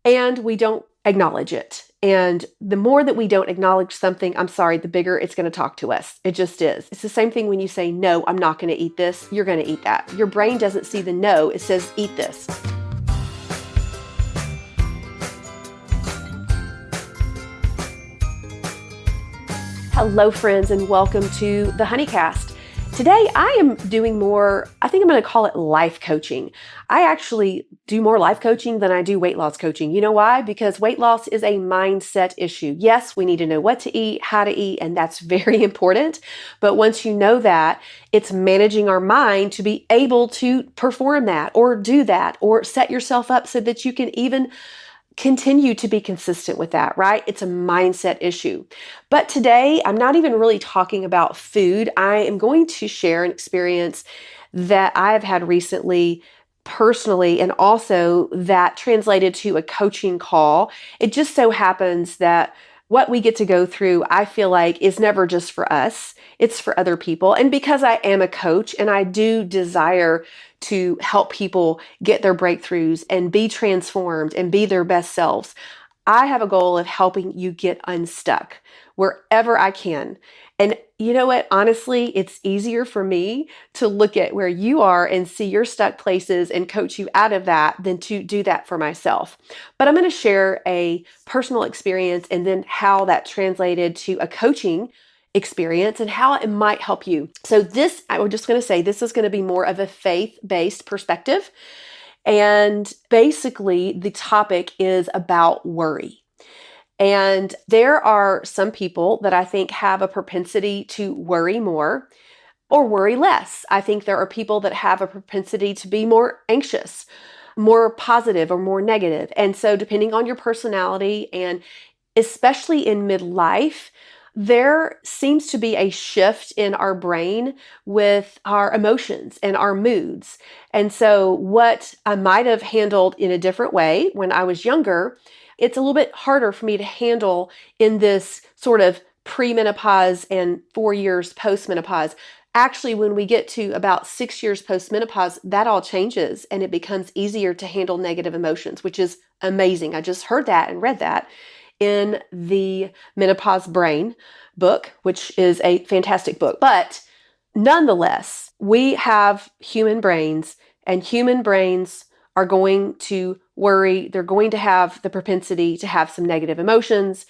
and we don't acknowledge it. And the more that we don't acknowledge something, I'm sorry, the bigger it's going to talk to us. It just is. It's the same thing when you say, no, I'm not going to eat this. You're going to eat that. Your brain doesn't see the no. It says, eat this. Hello, friends, and welcome to the Honeycast. Today, I am doing more, I think I'm going to call it life coaching. I actually do more life coaching than I do weight loss coaching. You know why? Because weight loss is a mindset issue. Yes, we need to know what to eat, how to eat, and that's very important. But once you know that, it's managing our mind to be able to perform that or do that or set yourself up so that you can even continue to be consistent with that, right? It's a mindset issue. But today, I'm not even really talking about food. I am going to share an experience that I've had recently personally, and also that translated to a coaching call. It just so happens that what we get to go through, I feel like, is never just for us. It's for other people. And because I am a coach and I do desire to help people get their breakthroughs and be transformed and be their best selves, I have a goal of helping you get unstuck wherever I can. And you know what? Honestly, it's easier for me to look at where you are and see your stuck places and coach you out of that than to do that for myself. But I'm going to share a personal experience and then how that translated to a coaching experience and how it might help you. So this, I was just going to say, this is going to be more of a faith-based perspective. And basically, the topic is about worry. And there are some people that I think have a propensity to worry more or worry less. I think there are people that have a propensity to be more anxious, more positive, or more negative. And so depending on your personality, and especially in midlife, there seems to be a shift in our brain with our emotions and our moods. And so what I might have handled in a different way when I was younger, it's a little bit harder for me to handle in this sort of pre-menopause and 4 years post-menopause. Actually, when we get to about 6 years post-menopause, that all changes and it becomes easier to handle negative emotions, which is amazing. I just heard that and read that in the Menopause Brain book, which is a fantastic book. But nonetheless, we have human brains, and human brains are going to worry. They're going to have the propensity to have some negative emotions.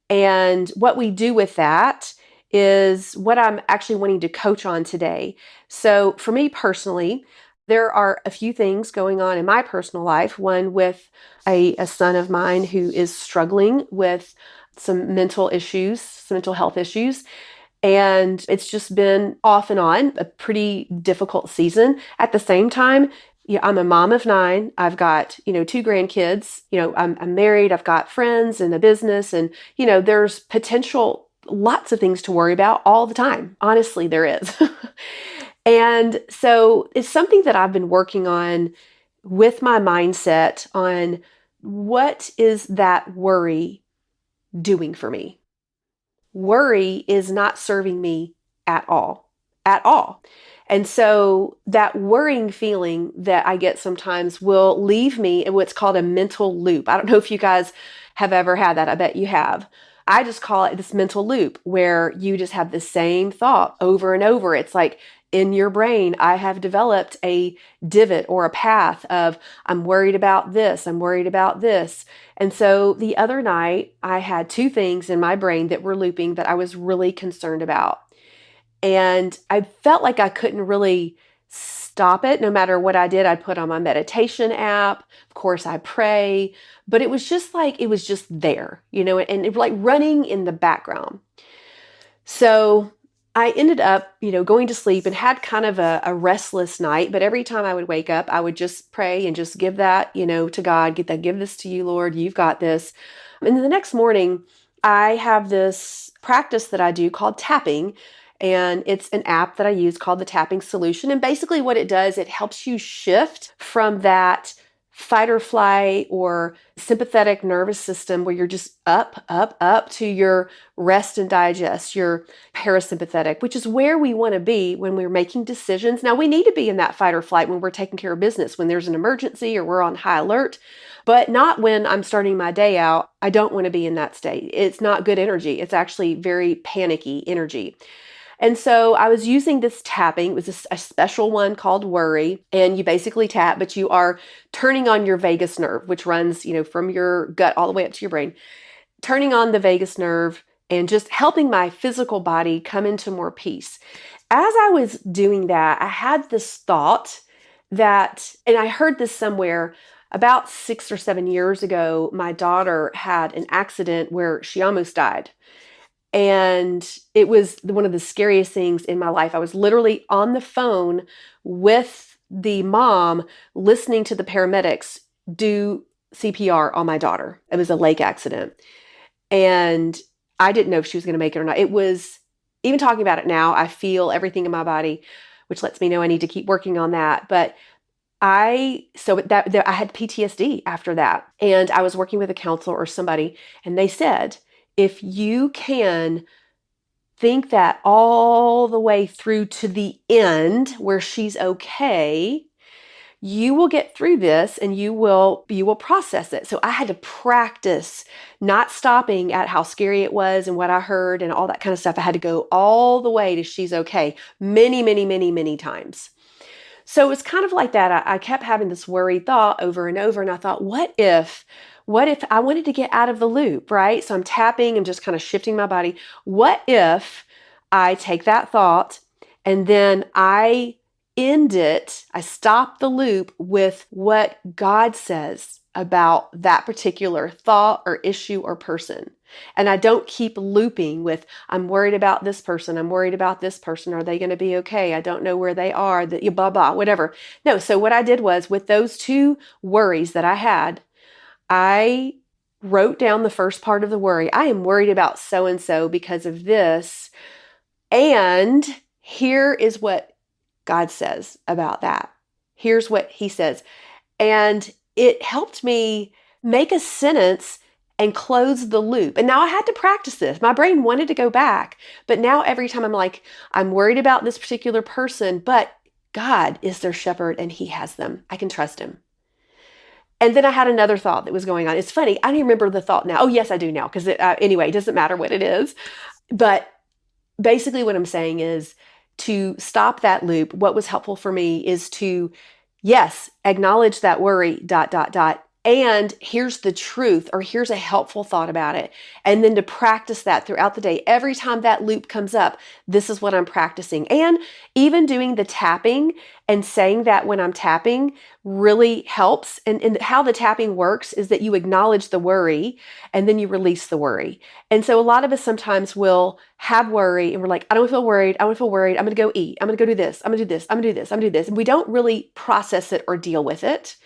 And what we do with that is what I'm actually wanting to coach on today. So for me personally, there are a few things going on in my personal life. One with a son of mine who is struggling with some mental issues, some mental health issues. And it's just been off and on, a pretty difficult season. At the same time, I'm a mom of 9. I've got, 2 grandkids. I'm married. I've got friends and a business. And, there's potential, lots of things to worry about all the time. Honestly, there is. And so it's something that I've been working on with my mindset on what is that worry doing for me? Worry is not serving me at all, at all. And so that worrying feeling that I get sometimes will leave me in what's called a mental loop. I don't know if you guys have ever had that. I bet you have. I just call it this mental loop where you just have the same thought over and over. It's like in your brain, I have developed a divot or a path of, I'm worried about this, I'm worried about this. And so the other night, I had 2 things in my brain that were looping that I was really concerned about. And I felt like I couldn't really stop it. No matter what I did, I'd put on my meditation app. Of course, I pray, but it was just like, it was just there, and it was like running in the background. So I ended up, going to sleep and had kind of a restless night. But every time I would wake up, I would just pray and just give that, to God, give this to you, Lord, you've got this. And then the next morning, I have this practice that I do called tapping. And it's an app that I use called the Tapping Solution. And basically what it does, it helps you shift from that fight or flight or sympathetic nervous system where you're just up to your rest and digest, your parasympathetic, which is where we want to be when we're making decisions. Now, we need to be in that fight or flight when we're taking care of business, when there's an emergency or we're on high alert, but not when I'm starting my day out. I don't want to be in that state. It's not good energy. It's actually very panicky energy. And so I was using this tapping. It was a special one called Worry. And you basically tap, but you are turning on your vagus nerve, which runs, from your gut all the way up to your brain, turning on the vagus nerve and just helping my physical body come into more peace. As I was doing that, I had this thought that, and I heard this somewhere about 6 or 7 years ago, my daughter had an accident where she almost died. And it was one of the scariest things in my life. I was literally on the phone with the mom listening to the paramedics do CPR on my daughter. It was a lake accident. And I didn't know if she was going to make it or not. It was, even talking about it now, I feel everything in my body, which lets me know I need to keep working on that. But I had PTSD after that. And I was working with a counselor or somebody, and they said, if you can think that all the way through to the end where she's okay, you will get through this and you will process it. So I had to practice not stopping at how scary it was and what I heard and all that kind of stuff. I had to go all the way to she's okay many, many, many, many times. So it was kind of like that. I kept having this worried thought over and over. And I thought, what if I wanted to get out of the loop, right? So I'm tapping and just kind of shifting my body. What if I take that thought and then I end it, I stop the loop with what God says about that particular thought or issue or person. And I don't keep looping with, I'm worried about this person. I'm worried about this person. Are they going to be okay? I don't know where they are, blah, blah, whatever. No. So what I did was, with those two worries that I had, I wrote down the first part of the worry. I am worried about so-and-so because of this. And here is what God says about that. Here's what he says. And it helped me make a sentence and close the loop. And now I had to practice this. My brain wanted to go back. But now every time I'm like, I'm worried about this particular person, but God is their shepherd and he has them. I can trust him. And then I had another thought that was going on. It's funny. I don't even remember the thought now. Oh, yes, I do now. Because anyway, it doesn't matter what it is. But basically what I'm saying is, to stop that loop, what was helpful for me is to, yes, acknowledge that worry, ... And here's the truth, or here's a helpful thought about it. And then to practice that throughout the day. Every time that loop comes up, this is what I'm practicing. And even doing the tapping and saying that when I'm tapping really helps. And how the tapping works is that you acknowledge the worry and then you release the worry. And so a lot of us sometimes will have worry and we're like, I don't feel worried. I don't feel worried. I'm going to go eat. I'm going to go do this. I'm going to do this. I'm going to do this. I'm going to do this. And we don't really process it or deal with it.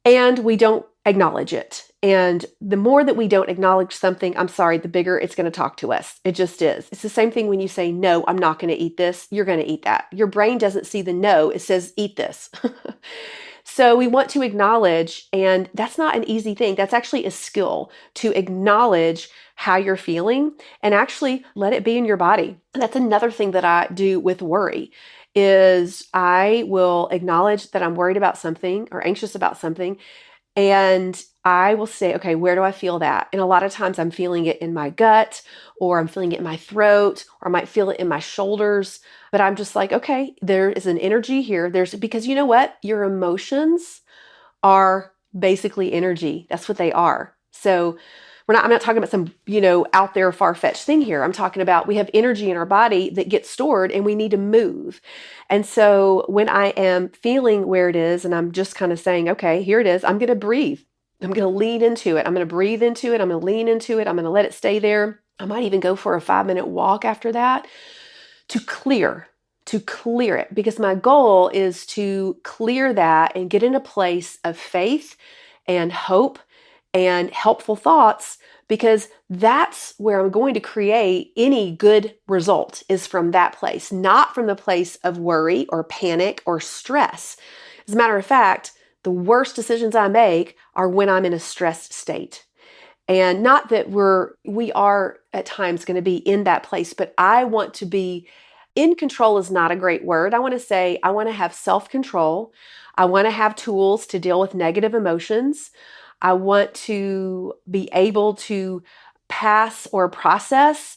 And we don't acknowledge it. And the more that we don't acknowledge something, I'm sorry, the bigger it's going to talk to us. It just is. It's the same thing when you say, no, I'm not going to eat this. You're going to eat that. Your brain doesn't see the no. It says, eat this. So we want to acknowledge, and that's not an easy thing. That's actually a skill, to acknowledge how you're feeling and actually let it be in your body. And that's another thing that I do with worry. Is I will acknowledge that I'm worried about something or anxious about something. And I will say, okay, where do I feel that? And a lot of times I'm feeling it in my gut, or I'm feeling it in my throat, or I might feel it in my shoulders. But I'm just like, okay, there is an energy here. Because you know what? Your emotions are basically energy. That's what they are. So I'm not talking about some, out there far-fetched thing here. I'm talking about, we have energy in our body that gets stored and we need to move. And so when I am feeling where it is and I'm just kind of saying, okay, here it is, I'm going to breathe. I'm going to lean into it. I'm going to breathe into it. I'm going to lean into it. I'm going to let it stay there. I might even go for a 5-minute walk after that to clear it, because my goal is to clear that and get in a place of faith and hope and helpful thoughts, because that's where I'm going to create any good result, is from that place, not from the place of worry or panic or stress. As a matter of fact, the worst decisions I make are when I'm in a stressed state. And not that we are at times going to be in that place, but I want to be in control is not a great word. I want to say I want to have self-control. I want to have tools to deal with negative emotions. I want to be able to pass or process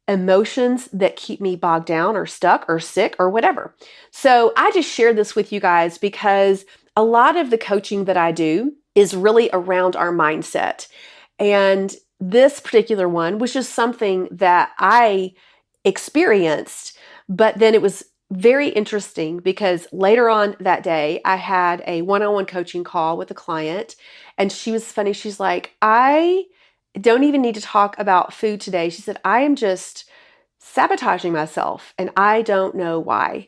emotions that keep me bogged down or stuck or sick or whatever. So I just share this with you guys because a lot of the coaching that I do is really around our mindset. And this particular one was just something that I experienced, but then it was very interesting because later on that day, I had a one-on-one coaching call with a client, and she was funny. She's like, I don't even need to talk about food today. She said, I am just sabotaging myself and I don't know why.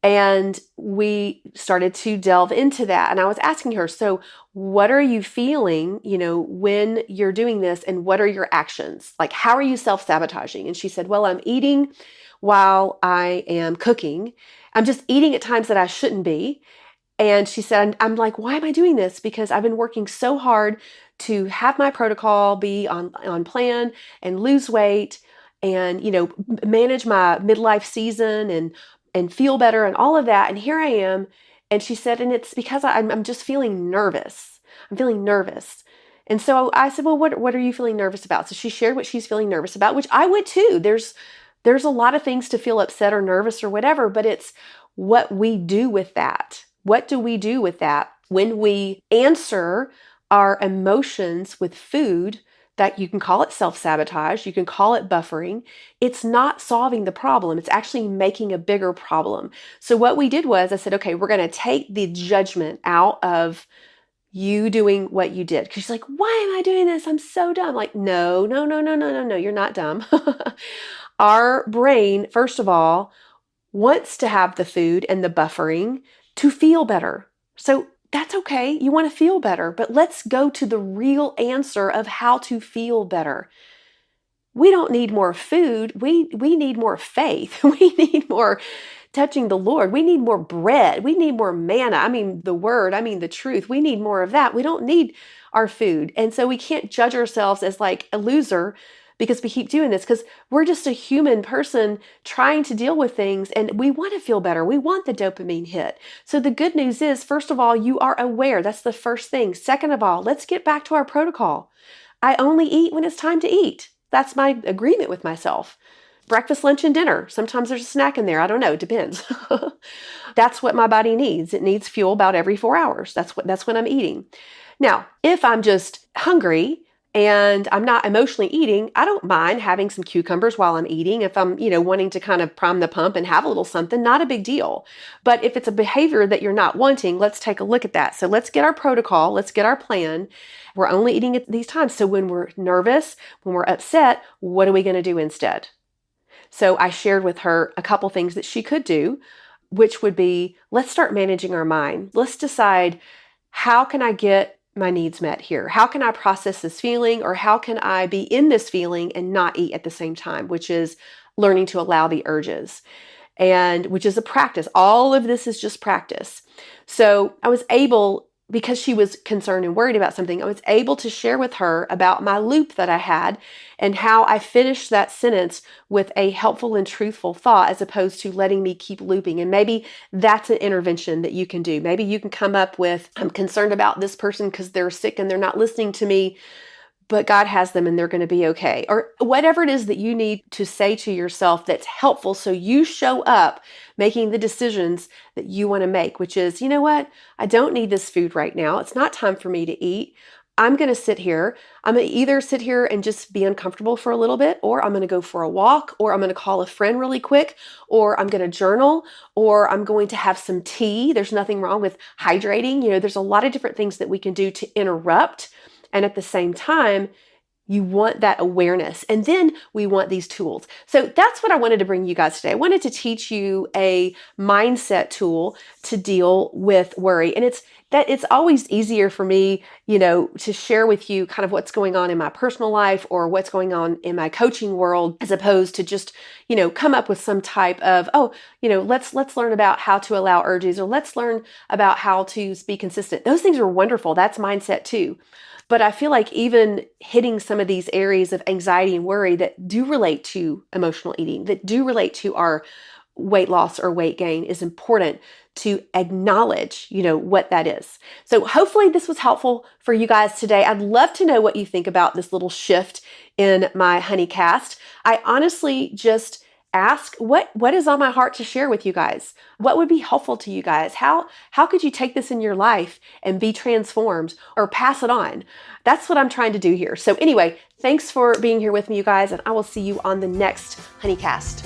And we started to delve into that. And I was asking her, so what are you feeling, when you're doing this, and what are your actions? Like, how are you self-sabotaging? And she said, well, I'm eating while I am cooking. I'm just eating at times that I shouldn't be. And she said, I'm like, why am I doing this? Because I've been working so hard to have my protocol be on plan and lose weight and, manage my midlife season and feel better and all of that. And here I am. And she said, and it's because I'm just feeling nervous. I'm feeling nervous. And so I said, well, what are you feeling nervous about? So she shared what she's feeling nervous about, which I would too. There's a lot of things to feel upset or nervous or whatever, but it's what we do with that. What do we do with that when we answer our emotions with food? That you can call it self-sabotage, you can call it buffering. It's not solving the problem. It's actually making a bigger problem. So what we did was I said, okay, we're going to take the judgment out of you doing what you did. Because she's like, why am I doing this? I'm so dumb. Like, no, no, no, no, no, no, no, you're not dumb. Our brain, first of all, wants to have the food and the buffering to feel better. So that's okay. You want to feel better, but let's go to the real answer of how to feel better. We don't need more food. We need more faith. We need more touching the Lord. We need more bread. We need more manna. I mean, the word, I mean, the truth. We need more of that. We don't need our food. And so we can't judge ourselves as like a loser because we keep doing this, because we're just a human person trying to deal with things and we want to feel better. We want the dopamine hit. So the good news is, first of all, you are aware. That's the first thing. Second of all, let's get back to our protocol. I only eat when it's time to eat. That's my agreement with myself. Breakfast, lunch, and dinner. Sometimes there's a snack in there. I don't know. It depends. That's what my body needs. It needs fuel about every 4 hours. That's when I'm eating. Now, if I'm just hungry and I'm not emotionally eating, I don't mind having some cucumbers while I'm eating. If I'm, wanting to kind of prime the pump and have a little something, not a big deal. But if it's a behavior that you're not wanting, let's take a look at that. So let's get our protocol. Let's get our plan. We're only eating at these times. So when we're nervous, when we're upset, what are we going to do instead? So I shared with her a couple things that she could do, which would be, let's start managing our mind. Let's decide, how can I get my needs met here? How can I process this feeling, or how can I be in this feeling and not eat at the same time, which is learning to allow the urges, and which is a practice. All of this is just practice. So I was able, because she was concerned and worried about something, I was able to share with her about my loop that I had and how I finished that sentence with a helpful and truthful thought, as opposed to letting me keep looping. And maybe that's an intervention that you can do. Maybe you can come up with, I'm concerned about this person because they're sick and they're not listening to me, but God has them and they're going to be okay. Or whatever it is that you need to say to yourself that's helpful, so you show up making the decisions that you want to make, which is, you know what? I don't need this food right now. It's not time for me to eat. I'm going to sit here. I'm going to either sit here and just be uncomfortable for a little bit, or I'm going to go for a walk, or I'm going to call a friend really quick, or I'm going to journal, or I'm going to have some tea. There's nothing wrong with hydrating. There's a lot of different things that we can do to interrupt. And at the same time, you want that awareness. And then we want these tools. So that's what I wanted to bring you guys today. I wanted to teach you a mindset tool to deal with worry. And that it's always easier for me, to share with you kind of what's going on in my personal life or what's going on in my coaching world, as opposed to just, come up with some type of, oh, let's learn about how to allow urges, or let's learn about how to be consistent. Those things are wonderful. That's mindset too. But I feel like even hitting some of these areas of anxiety and worry that do relate to emotional eating, that do relate to our weight loss or weight gain, is important to acknowledge, what that is. So hopefully this was helpful for you guys today. I'd love to know what you think about this little shift in my honey cast. I honestly just ask what is on my heart to share with you guys. What would be helpful to you guys? How could you take this in your life and be transformed or pass it on? That's what I'm trying to do here. So anyway, thanks for being here with me, you guys, and I will see you on the next honey cast.